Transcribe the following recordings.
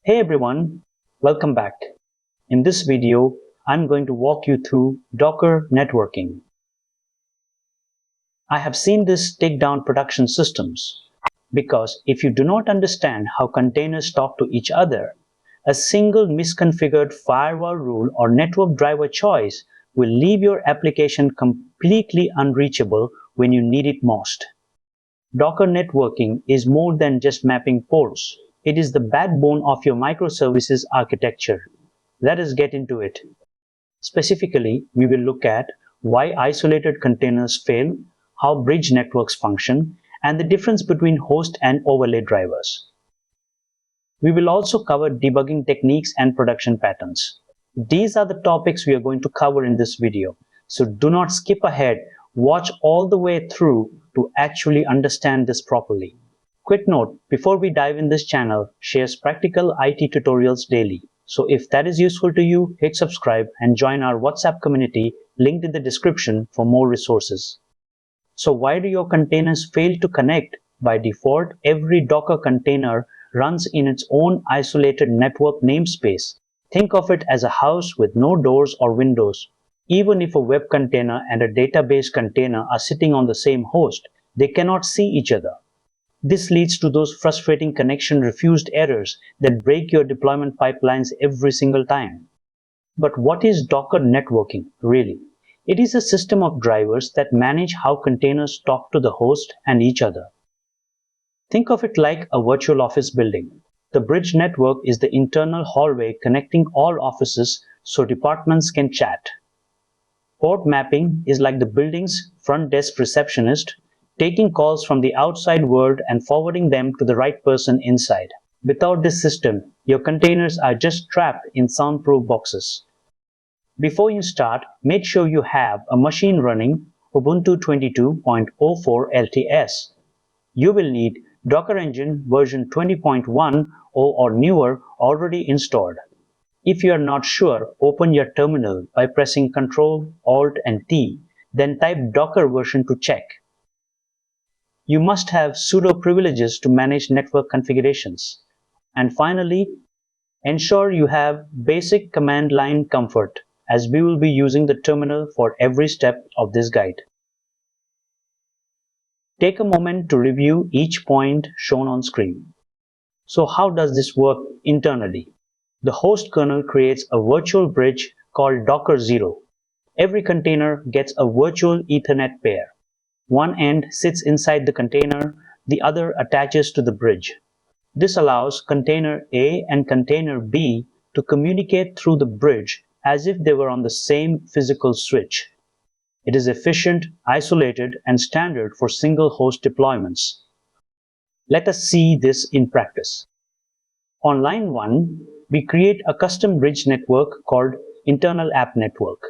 Hey everyone, welcome back. In this video, I'm going to walk you through Docker networking. I have seen this take down production systems because if you do not understand how containers talk to each other, a single misconfigured firewall rule or network driver choice will leave your application completely unreachable when you need it most. Docker networking is more than just mapping ports. It is the backbone of your microservices architecture. Let us get into it. Specifically, we will look at why isolated containers fail, how bridge networks function, and the difference between host and overlay drivers. We will also cover debugging techniques and production patterns. These are the topics we are going to cover in this video, so do not skip ahead. Watch all the way through to actually understand this properly. Quick note, before we dive in, this channel shares practical IT tutorials daily. So if that is useful to you, hit subscribe and join our WhatsApp community linked in the description for more resources. So why do your containers fail to connect? By default, every Docker container runs in its own isolated network namespace. Think of it as a house with no doors or windows. Even if a web container and a database container are sitting on the same host, they cannot see each other. This leads to those frustrating connection refused errors that break your deployment pipelines every single time. But what is Docker networking, really? It is a system of drivers that manage how containers talk to the host and each other. Think of it like a virtual office building. The bridge network is the internal hallway connecting all offices so departments can chat. Port mapping is like the building's front desk receptionist, taking calls from the outside world and forwarding them to the right person inside. Without this system, your containers are just trapped in soundproof boxes. Before you start, make sure you have a machine running Ubuntu 22.04 LTS. You will need Docker Engine version 20.10 or newer already installed. If you are not sure, open your terminal by pressing Ctrl, Alt and T, then type Docker version to check. You must have sudo privileges to manage network configurations. And finally, ensure you have basic command line comfort, as we will be using the terminal for every step of this guide. Take a moment to review each point shown on screen. So how does this work internally? The host kernel creates a virtual bridge called Docker 0. Every container gets a virtual Ethernet pair. One end sits inside the container, the other attaches to the bridge. This allows container A and container B to communicate through the bridge as if they were on the same physical switch. It is efficient, isolated, and standard for single host deployments. Let us see this in practice. On line 1, we create a custom bridge network called Internal App Network.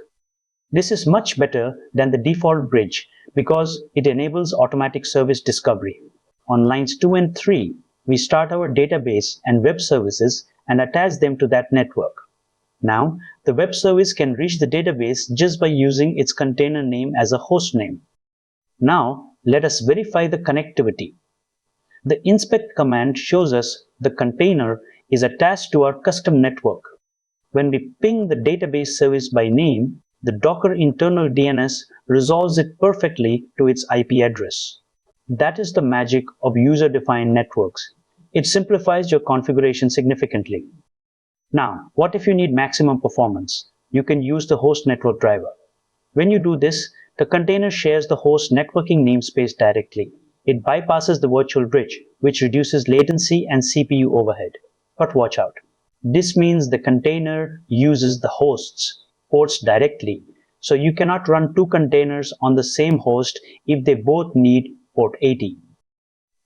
This is much better than the default bridge because it enables automatic service discovery. On lines 2 and 3, we start our database and web services and attach them to that network. Now, the web service can reach the database just by using its container name as a host name. Now, let us verify the connectivity. The inspect command shows us the container is attached to our custom network. When we ping the database service by name, the Docker internal DNS resolves it perfectly to its IP address. That is the magic of user-defined networks. It simplifies your configuration significantly. Now, what if you need maximum performance? You can use the host network driver. When you do this, the container shares the host networking namespace directly. It bypasses the virtual bridge, which reduces latency and CPU overhead. But watch out. This means the container uses the host's ports directly, so you cannot run two containers on the same host if they both need port 80.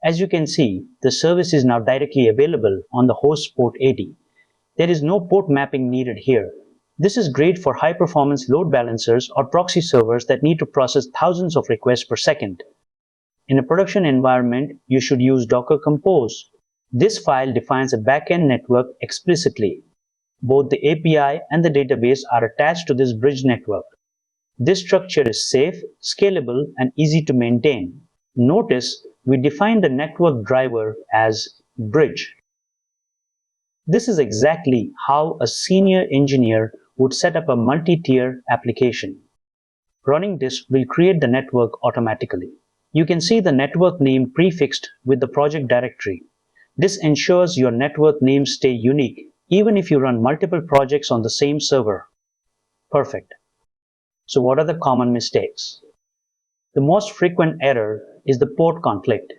As you can see, the service is now directly available on the host port 80. There is no port mapping needed here. This is great for high-performance load balancers or proxy servers that need to process thousands of requests per second. In a production environment, you should use Docker Compose. This file defines a backend network explicitly. Both the API and the database are attached to this bridge network. This structure is safe, scalable, and easy to maintain. Notice we define the network driver as bridge. This is exactly how a senior engineer would set up a multi-tier application. Running this will create the network automatically. You can see the network name prefixed with the project directory. This ensures your network names stay unique even if you run multiple projects on the same server. Perfect. So what are the common mistakes? The most frequent error is the port conflict.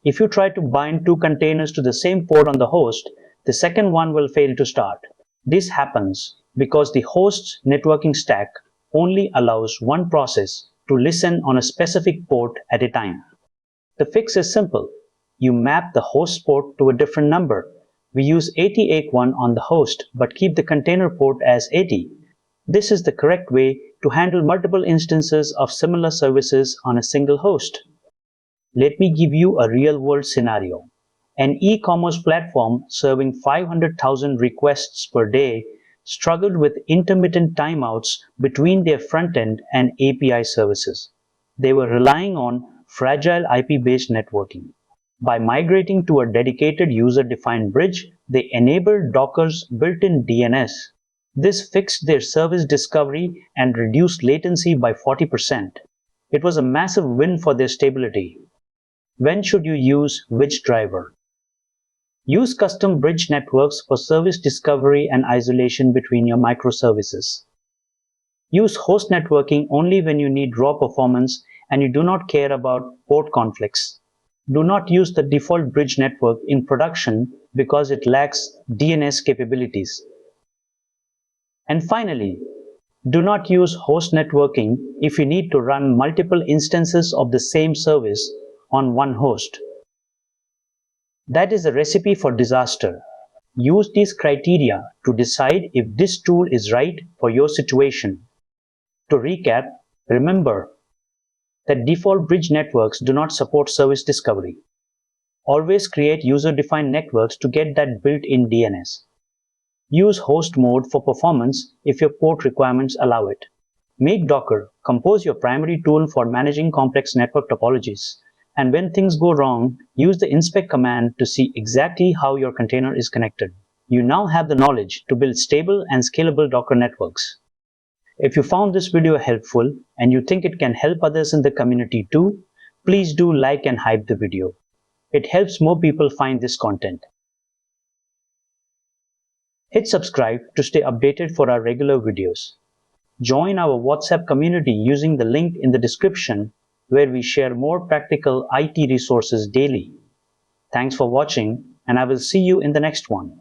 If you try to bind two containers to the same port on the host, the second one will fail to start. This happens because the host's networking stack only allows one process to listen on a specific port at a time. The fix is simple. You map the host port to a different number. We use 8081 on the host but keep the container port as 80. This is the correct way to handle multiple instances of similar services on a single host. Let me give you a real-world scenario. An e-commerce platform serving 500,000 requests per day struggled with intermittent timeouts between their front-end and API services. They were relying on fragile IP-based networking. By migrating to a dedicated user-defined bridge, they enabled Docker's built-in DNS. This fixed their service discovery and reduced latency by 40%. It was a massive win for their stability. When should you use which driver? Use custom bridge networks for service discovery and isolation between your microservices. Use host networking only when you need raw performance and you do not care about port conflicts. Do not use the default bridge network in production because it lacks DNS capabilities. And finally, do not use host networking if you need to run multiple instances of the same service on one host. That is a recipe for disaster. Use these criteria to decide if this tool is right for your situation. To recap, remember that default bridge networks do not support service discovery. Always create user-defined networks to get that built-in DNS. Use host mode for performance if your port requirements allow it. Make Docker compose your primary tool for managing complex network topologies. And when things go wrong, use the inspect command to see exactly how your container is connected. You now have the knowledge to build stable and scalable Docker networks. If you found this video helpful and you think it can help others in the community too, please do like and hype the video. It helps more people find this content. Hit subscribe to stay updated for our regular videos. Join our WhatsApp community using the link in the description where we share more practical IT resources daily. Thanks for watching, and I will see you in the next one.